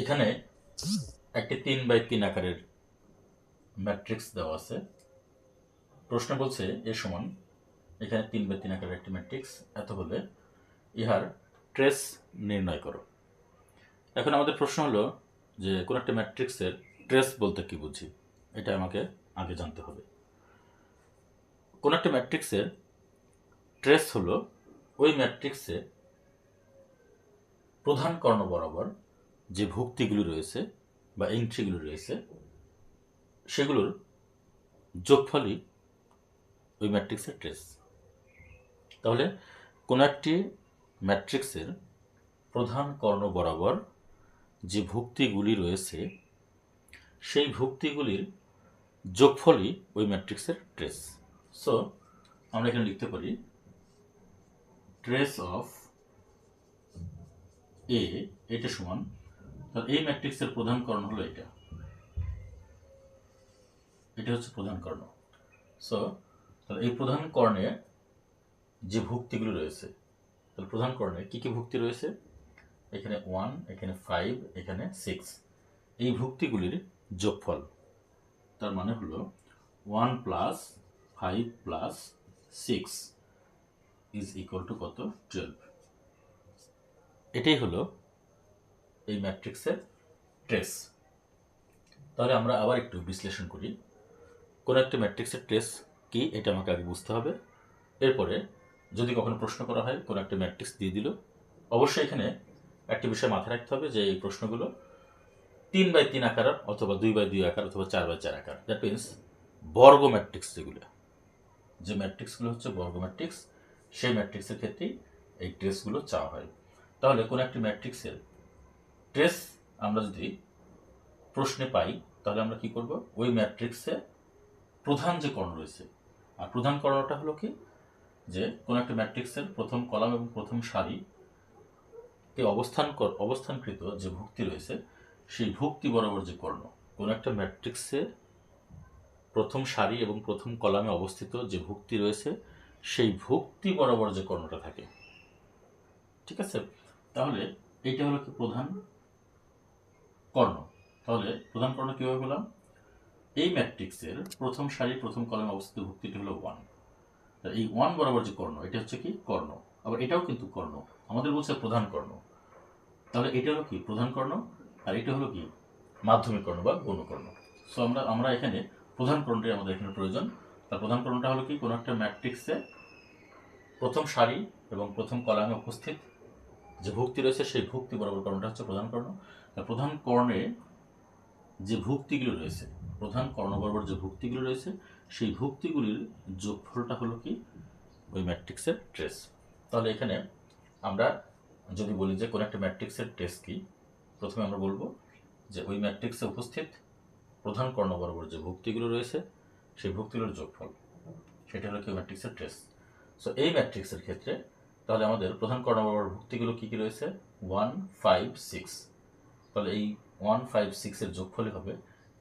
এখানে একটি 3x3 আকারের ম্যাট্রিক্স দেওয়া আছে। প্রশ্ন বলছে এ সমান, এখানে 3x3 আকারের একটি ম্যাট্রিক্স, এত হলে ইহার ট্রেস নির্ণয় করো। এখন আমাদের প্রশ্ন হলো যে কোন একটা ম্যাট্রিক্সের ট্রেস বলতে কি বুঝি, এটা আমাকে আগে জানতে হবে। কোন একটা ম্যাট্রিক্সের ট্রেস হলো ওই ম্যাট্রিক্সে প্রধান কর্ণ বরাবর যে ভুক্তিগুলি রয়েছে বা এন্ট্রিগুলি রয়েছে সেগুলোর যোগফলই ওই ম্যাট্রিক্সের ট্রেস। তাহলে কোনো একটি ম্যাট্রিক্সের প্রধান কর্ণ বরাবর যে ভুক্তিগুলি রয়েছে সেই ভুক্তিগুলির যোগফলই ওই ম্যাট্রিক্সের ট্রেস। সো আমরা এখানে লিখতে পারি ট্রেস অফ এ, এটা সমান, তাহলে এই ম্যাট্রিক্সের প্রধান কর্ণ হলো এটা, এটা হচ্ছে প্রধান কর্ণ। সো তাহলে এই প্রধান কর্ণে যে ভুক্তিগুলি রয়েছে, তাহলে প্রধান কর্ণে কি কি ভুক্তি রয়েছে, এখানে 1, এখানে 5, এখানে 6, এই ভুক্তিগুলির যোগফল, তার মানে হলো 1 + 5 + 6 ইজ ইকুয়াল টু কত, 12। এটাই হলো এই ম্যাট্রিক্সের ট্রেস। তাহলে আমরা আবার একটু বিশ্লেষণ করি। কোন একটা ম্যাট্রিক্সের ট্রেস কি এটা আমাকে আগে বুঝতে হবে। এরপরে যদি কখনো প্রশ্ন করা হয় কোন একটা ম্যাট্রিক্স দিয়ে দিল, অবশ্যই এখানে একটা বিষয় মাথায় রাখতে হবে যে এই প্রশ্নগুলো 3x3 আকার অথবা 2x2 আকার অথবা 4x4 আকার। দ্যাট মিনস বর্গ ম্যাট্রিক্স, যেগুলো যে ম্যাট্রিক্সগুলো হচ্ছে বর্গ ম্যাট্রিক্স, সেই ম্যাট্রিক্সের ক্ষেত্রেই এই ট্রেসগুলো চাওয়া হয়। তাহলে কোনো একটি ম্যাট্রিক্সের ট্রেস আমরা যদি প্রশ্নে পাই, তাহলে আমরা কি করব, ওই ম্যাট্রিক্সে প্রধান যে কর্ণ রয়েছে, আর প্রধান কর্ণটা হলো কি, যে কোনো একটা ম্যাট্রিক্সের প্রথম কলাম এবং প্রথম সারিতে অবস্থানকৃত যে ভুক্তি রয়েছে সেই ভুক্তি বরাবর যে কর্ণ। কোনো একটা ম্যাট্রিক্সে প্রথম সারি এবং প্রথম কলামে অবস্থিত যে ভুক্তি রয়েছে সেই ভুক্তি বরাবর যে কর্ণটা থাকে, ঠিক আছে। তাহলে এইটা হলো কি প্রধান কর্ণ। তাহলে প্রধান কর্ণ কিভাবে বললাম, এই ম্যাট্রিক্সের প্রথম সারি প্রথম কলামে অবস্থিত ভুক্তিটি হলো 1, এই 1 বরাবর যে কর্ণ এটা হচ্ছে কি কর্ণ। আবার এটাও কিন্তু কর্ণ, আমাদের বলছে প্রধান কর্ণ। তাহলে এটা হলো কি প্রধান কর্ণ, আর এটা হলো কি মাধ্যমিক কর্ণ বা গৌণকর্ণ। সো আমরা এখানে প্রধান কর্ণটাই আমাদের এখানে প্রয়োজন। তার প্রধান কর্ণটা হলো কি, কোনো একটা ম্যাট্রিক্সে প্রথম সারি এবং প্রথম কলামে উপস্থিত যে ভুক্তি রয়েছে সেই ভুক্তি বরাবর কর্ণটা হচ্ছে প্রধান কর্ণ। তার প্রধান কর্ণে যে ভুক্তিগুলো রয়েছে, প্রধান কর্ণ বরাবর যে ভুক্তিগুলো রয়েছে সেই ভুক্তিগুলির যোগফলটা হলো কি ওই ম্যাট্রিক্সের ট্রেস। তাহলে এখানে আমরা যদি বলি যে কোন একটা ম্যাট্রিক্সের ট্রেস কি, প্রথমে আমরা বলবো যে ওই ম্যাট্রিক্সে উপস্থিত প্রধান কর্ণ বরাবর যে ভুক্তিগুলো রয়েছে সেই ভুক্তিগুলোর যোগফল, সেটা হলো কি ম্যাট্রিক্সের ট্রেস। সো এই ম্যাট্রিক্সের ক্ষেত্রে তাহলে আমাদের প্রধান কর্ণ বরাবর ভুক্তিগুলো কি কি রয়েছে, 1, 5, 6। তাহলে এই 1, 5, 6 এর যোগফলই হবে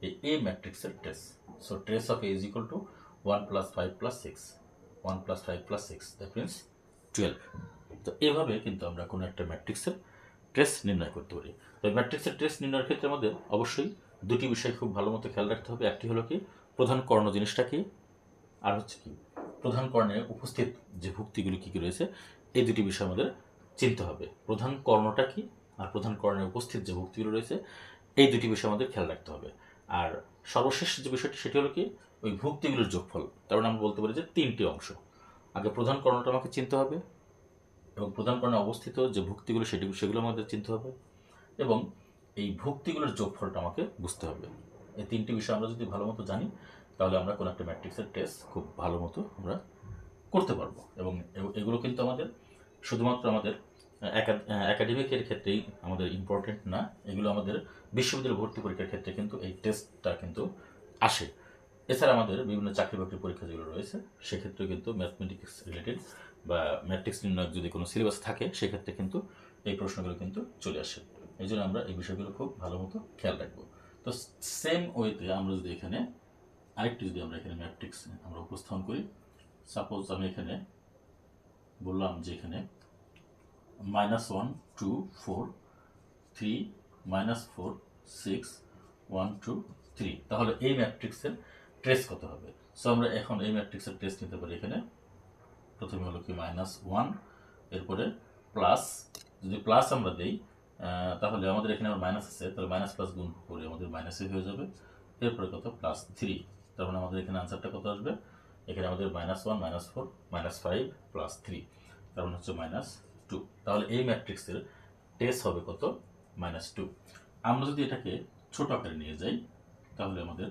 এই এ ম্যাট্রিক্সের trace. So trace of A is equal to 1 + 5 + 6, 1 + 5 + 6, that means 12। তো এভাবে কিন্তু আমরা কোনো একটা ম্যাট্রিক্সের ট্রেস নির্ণয় করতে পারি। তো ম্যাট্রিক্সের ট্রেস নির্ণয়ের ক্ষেত্রে আমাদের অবশ্যই দুটি বিষয় খুব ভালো মতো খেয়াল রাখতে হবে। একটি হলো কি প্রধান কর্ণ জিনিসটা কি, আর হচ্ছে কি প্রধান কর্ণে উপস্থিত যে ভুক্তিগুলি কী কী রয়েছে, এই দুটি বিষয় আমাদের চিনতে হবে। প্রধান কর্ণটা কি আর প্রধান কর্ণে উপস্থিত যে ভুক্তিগুলো রয়েছে এই দুটি বিষয় আমাদের খেয়াল রাখতে হবে। আর সর্বশেষ যে বিষয়টি সেটি হলো কি ওই ভুক্তিগুলোর যোগফল। তার মানে আমরা বলতে পারি যে তিনটি অংশ। আগে প্রধান কর্ণটা আমাকে চিনতে হবে, এবং প্রধান কর্ণে অবস্থিত যে ভুক্তিগুলো সেগুলো আমাদের চিনতে হবে, এবং এই ভুক্তিগুলোর যোগফলটা আমাকে বুঝতে হবে। এই তিনটি বিষয় আমরা যদি ভালো মতো জানি, তাহলে আমরা কোনো একটা ম্যাট্রিক্সের টেস্ট খুব ভালো মতো আমরা করতে পারবো। এবং এগুলো কিন্তু আমাদের শুধুমাত্র আমাদের একাডেমিকের ক্ষেত্রেই আমাদের ইম্পর্টেন্ট না, এগুলো আমাদের বিশ্ববিদ্যালয় ভর্তি পরীক্ষার ক্ষেত্রে কিন্তু এই টেস্টটা কিন্তু আসে। এছাড়া আমাদের বিভিন্ন চাকরি বাকরি পরীক্ষা যেগুলো রয়েছে সেক্ষেত্রে কিন্তু ম্যাথমেটিক্স রিলেটেড বা ম্যাট্রিক্স নির্ণয় যদি কোনো সিলেবাস থাকে সেক্ষেত্রে কিন্তু এই প্রশ্নগুলো কিন্তু চলে আসে। এই জন্য আমরা এই বিষয়গুলো খুব ভালো মতো খেয়াল রাখবো। তো সেম ওয়েতে আমরা যদি এখানে আরেকটি যদি আমরা এখানে ম্যাট্রিক্স আমরা উপস্থাপন করি, সাপোজ আমি এখানে বললাম যে এখানে -1, 2, 4, 3, -4 6 1 2 3, তাহলে এই ম্যাট্রিক্সের ট্রেস কত হবে? সো আমরা এখন এই ম্যাট্রিক্সের ট্রেস নিতে পারি। এখানে প্রথমে হলো কি -1, এরপরে প্লাস, যদি প্লাস আমরা দেই তাহলে আমাদের এখানে আমার মাইনাস আছে, তাহলে মাইনাস প্লাস গুণ করে আমাদের মাইনাসে হয়ে যাবে। এরপরে কত +3, তার মানে আমাদের এখানে আনসারটা কত আসবে? এখানে আমাদের -1 -4 -5 +3, তার মানে হচ্ছে -2। তাহলে এই ম্যাট্রিক্সের টেস হবে কত? -2। আমরা যদি এটাকে ছোট আকারে নিয়ে যাই তাহলে আমাদের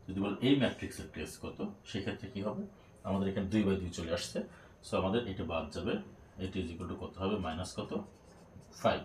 যদি বল এই ম্যাট্রিক্সের টেস কত, সেক্ষেত্রে কি হবে? আমাদের এখানে 2/2 চলে আসছে, সো আমাদের এটা বাদ যাবে। এটি ইজ ইকুয়াল টু কত হবে? মাইনাস কত? 5।